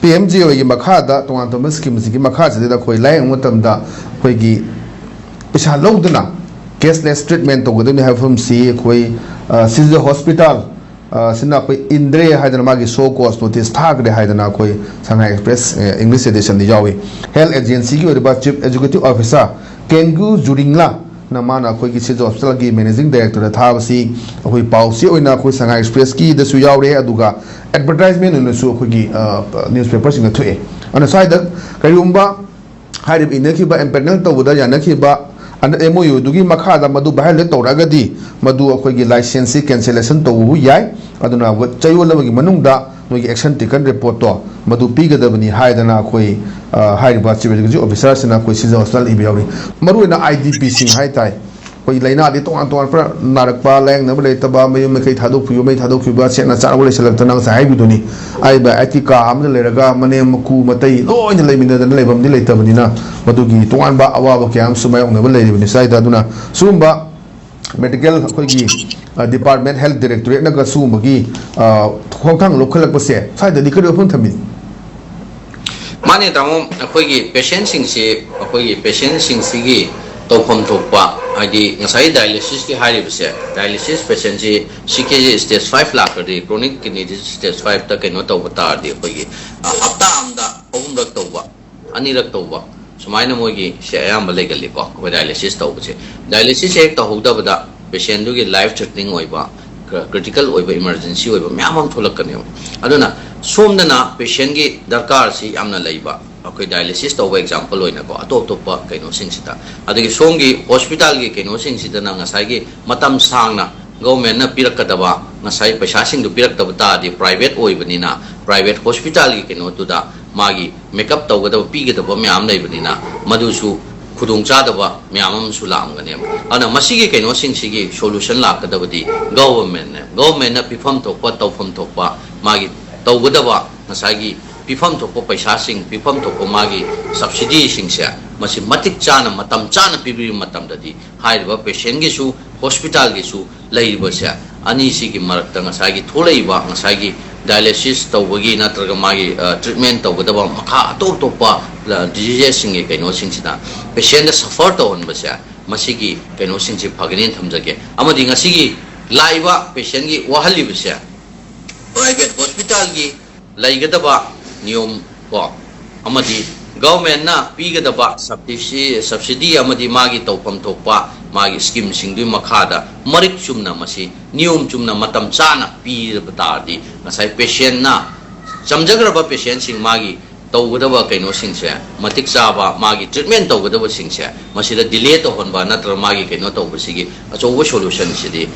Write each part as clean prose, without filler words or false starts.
PMG ꯒꯤ ꯃꯈꯥꯗ ꯇꯣꯉꯥꯟ ꯇꯣꯉꯥꯟꯕ ꯁ꯭ꯀꯤꯝꯁꯤꯒꯤ ꯃꯈꯥꯁꯤꯗ ꯑꯩꯈꯣꯏ ꯂꯥꯌꯦꯡꯕ ꯃꯇꯝꯗ ꯑꯩꯈꯣꯏꯒꯤ ꯄꯩꯁꯥ ꯂꯧꯗꯅ cashless treatment ꯇꯧꯒꯗꯕꯅꯤ ꯍꯥꯏꯕ ꯃꯐꯝꯁꯤ ꯑꯩꯈꯣꯏ ꯁꯤꯖ ꯍꯣꯁꯄꯤꯇꯥꯜ ꯁꯤꯅ ꯑꯩꯈꯣꯏ ꯏꯟꯗ꯭ꯔꯦ ꯍꯥꯏꯗꯅ ꯃꯥꯒꯤ ꯁꯣ ꯀꯣꯁ ꯅꯣꯇꯤꯁ ꯊꯥꯈ꯭ꯔꯦ ꯍꯥꯏꯗꯅ ꯑꯩꯈꯣꯏ ꯁꯉꯥꯏ ꯑꯦꯛꯁꯄ꯭ꯔꯦꯁ ꯏꯪꯂꯤꯁ ꯑꯦꯗꯤꯁꯟꯗ ꯌꯥꯎꯏ ꯍꯦꯜꯊ ꯑꯦꯖꯦꯟꯁꯤꯒꯤ ꯑꯣꯏꯔꯤꯕ ꯆꯤꯐ ꯑꯦꯛꯖꯤꯀ꯭ꯌꯨꯇꯤꯚ ꯑꯣꯐꯤꯁꯥꯔ ꯀꯦꯡꯒꯨ ꯖꯨꯔꯤꯡꯂꯥ ꯅ ꯃꯥꯅ ꯑꯩꯈꯣꯏꯒꯤ ꯁꯤꯖ ꯍꯣꯁꯄꯤꯇꯥꯜꯒꯤ ꯃꯦꯅꯦꯖꯤꯡ ꯗꯥꯏꯔꯦꯛꯇꯔꯗ ꯊꯥꯕꯁꯤ ꯑꯩꯈꯣꯏ ꯄꯥꯎꯆꯦ ꯑꯣꯏꯅ ꯑꯩꯈꯣꯏ ꯁꯉꯥꯏ ꯑꯦꯛꯁꯄ꯭ꯔꯦꯁꯀꯤꯗꯁꯨ ꯌꯥꯎꯔꯦ ꯑꯗꯨꯒ ꯑꯦꯗꯚꯔꯇꯥꯏꯖꯃꯦꯟ ꯑꯣꯏꯅꯁꯨ ꯑꯩꯈꯣꯏꯒꯤ ꯅ꯭ꯌꯨꯁꯄꯦꯄꯔꯁꯤꯡꯗ ꯊꯣꯛꯑꯦ ꯑꯗꯨꯅ ꯁ꯭ꯋꯥꯏꯗ ꯀꯔꯤꯒꯨꯝꯕ ꯍꯥꯏꯔꯤꯕ ꯏꯅꯈꯤꯕ ꯑꯦꯝꯄꯦꯅꯦꯜ ꯇꯧꯕꯗ ꯌꯥꯅꯈꯤꯕ MOUꯗꯨꯒꯤ ꯃꯈꯥꯗ ꯃꯗꯨ ꯚꯥꯏꯑꯣꯂꯦꯠ ꯇꯧꯔꯒꯗꯤ ꯃꯗꯨ ꯑꯩꯈꯣꯏꯒꯤ ꯂꯥꯏꯁꯦꯟꯁꯁꯤ ꯀꯦꯟꯁꯦꯂꯦꯁꯟ ꯇꯧꯕꯕꯨ ꯌꯥꯏ ꯑꯗꯨꯅ ꯆꯌꯣꯜ ꯑꯃꯒꯤ ꯃꯅꯨꯡꯗ ꯅꯣꯏꯒꯤ ꯑꯦꯛꯁꯟ ꯇꯦꯀꯟ ꯔꯤꯄꯣꯔꯠꯇꯣ ꯃꯗꯨ ꯄꯤꯒꯗꯕꯅꯤ ꯍꯥꯏꯗꯅ ꯑꯩꯈꯣꯏ ꯍꯥꯏꯔꯤꯕ ꯆꯤꯐ ꯑꯦꯛꯖꯤꯀ꯭ꯌꯨꯇꯤꯚ ꯑꯣꯐꯤꯁꯥꯔꯁꯤꯅ ꯑꯩꯈꯣꯏ ꯁꯤꯖ ꯍꯣꯁꯄꯤꯇꯥꯜ ꯏꯕ ꯌꯥꯎꯔꯤ ꯃꯔꯨꯑꯣꯏꯅ IDPꯁꯤꯡ ꯍꯥꯏꯇꯥꯔꯦ ꯑꯩꯈꯣꯏ ꯂꯥꯏꯅꯥꯗꯤ ꯇꯣꯉꯥꯟ ꯇꯣꯉꯥꯟꯕ ꯅꯥꯔꯛꯄ ꯂꯥꯌꯦꯡꯅꯕ ꯂꯩꯇꯕ ꯃꯌꯨꯝ ꯃꯀꯩ ꯊꯥꯗꯣꯛꯈꯤꯕ ꯃꯩ ꯊꯥꯗꯣꯛꯈꯤꯕ ꯁꯦꯠꯅ ꯆꯥꯅꯕ ꯂꯩꯁꯤꯜꯂꯛꯇꯅ ꯉꯁꯥꯏ ꯍꯥꯏꯕꯗꯨꯅꯤ ꯑꯩꯒꯤ ꯀꯥ ꯑꯃꯗ ꯂꯩꯔꯒ ꯃꯅꯦꯝ ꯃꯀꯨ ꯃꯇꯩ ꯂꯣꯏꯅ ꯂꯩꯃꯤꯟꯅꯗꯅ ꯂꯩꯐꯝꯗꯤ ꯂꯩꯇꯕꯅꯤ나 ꯃꯗꯨꯒꯤ ꯇꯣꯉꯥꯟꯕ ꯑꯋꯥꯕ ꯀꯌꯥ ꯑꯃꯁꯨ ꯃꯥꯌꯣꯛꯅꯕ ꯂꯩꯔꯤꯕꯅꯤ ꯁ꯭ꯋꯥꯏꯗ ꯑꯗꯨꯅ ꯁꯤꯒꯨꯝꯕ ꯃꯦꯗꯤꯀꯦꯜ ꯑꯩꯈꯣꯏꯒꯤ ꯗꯤꯄꯥꯔꯠꯃꯦꯟट ꯍꯦꯜꯊ ꯗꯥꯏꯔꯦꯛꯇꯣꯔꯦꯠꯅꯒ ꯁꯤꯒꯨꯝꯕꯒꯤ ꯈꯣꯡꯊꯥꯡ ꯂꯧꯈꯠꯂꯛꯄꯁꯦ ꯁ꯭ꯋꯥꯏꯗꯗꯤ ꯀꯔꯤ ꯋꯥꯐꯝ ꯊꯝꯃꯤ माने तामो अखोगी पेशेंट सिंगसे अखोगी पेशेंट सिंगसिगी तौफम थोकपा हाइदि ngasai dialysis ki हाइरिबसे dialysis patient ji CKG stage 5 लाखरदि chronic kidney disease stage 5 ta keno tawba tardi अखोगी हप्ता amda ahum rak tawba ani rak tawba sumaina mogi se ayam legali ko ko dialysis tawbse dialysis ek tawdabada patient du gi life threatening oiba critical oiba emergency oiba myamam tholakane aduna somdana patient gi darkar si amna leiba akoi dialysis tawba example oina ko atop topa kaino singsita adagi somgi hospital gi kaino singsita na ngasai gi matam sangna government na pirakadaba ngasai paisa sing du pirakdaba ta di private oibanina private hospital gi kaino tuda magi makeup tawgada pigedaba myam leibanina madusu khudung chadaba myamam sulamgane ana masigi kaino singsigi solution lakadabadi government na pifam thokpa tawfam thokpa magi tawgadaba ngasagi pifam thokpa paisa sing pifam thokpa magi subsidy singse masi matik chana matam chana pibri matam dadi hairiba patient gi su hospital gi su leiba se ani sigi marakta ngasagi tholeiba ngasagi dialysis tawbagi natraga magi treatment tawgadaba makha atop topa disease sing ge kaino singsida patient suffer tawon base masigi kaino singsi phaginin thamjage amadi ngasigi laiba patient gi wahali base private hospital gi laigadaba niyom ko amadi government na pigadaba subsidy amadi magi tawpam thokpa magi scheme singdui makhada marik chumna masi niyom chumna matam chana pibatardi ngasai patient na chamjagraba patient sing magi tawgadaba kaino singse matik chaba magi treatment tawgadaba singse masida delay to honba natra magi kaino tawbasigi achoba solution sidi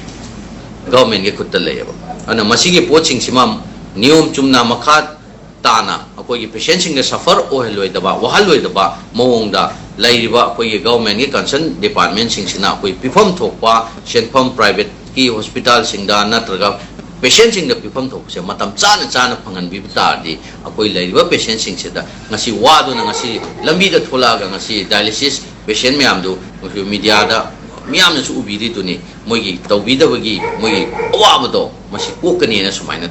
government ge khutta leyaba ana masigi poching sima niyom chumna makha tana akogi patient sing suffer oheloidaba wahaloidaba mawongda lairiba akogi government ge concern department sing sina akoi pifam thokpa senfam private ki hospital singda natraga patient sing da pifam thokse matam chana phangan bi tardi akoi lairiba patient sing sida ngasi wadu na ngasi lambi da tholaga ngasi dialysis patient myam du media da myam na su ubidi tuni mogi tawbidabagi mogi awabado masi kokani na sumaina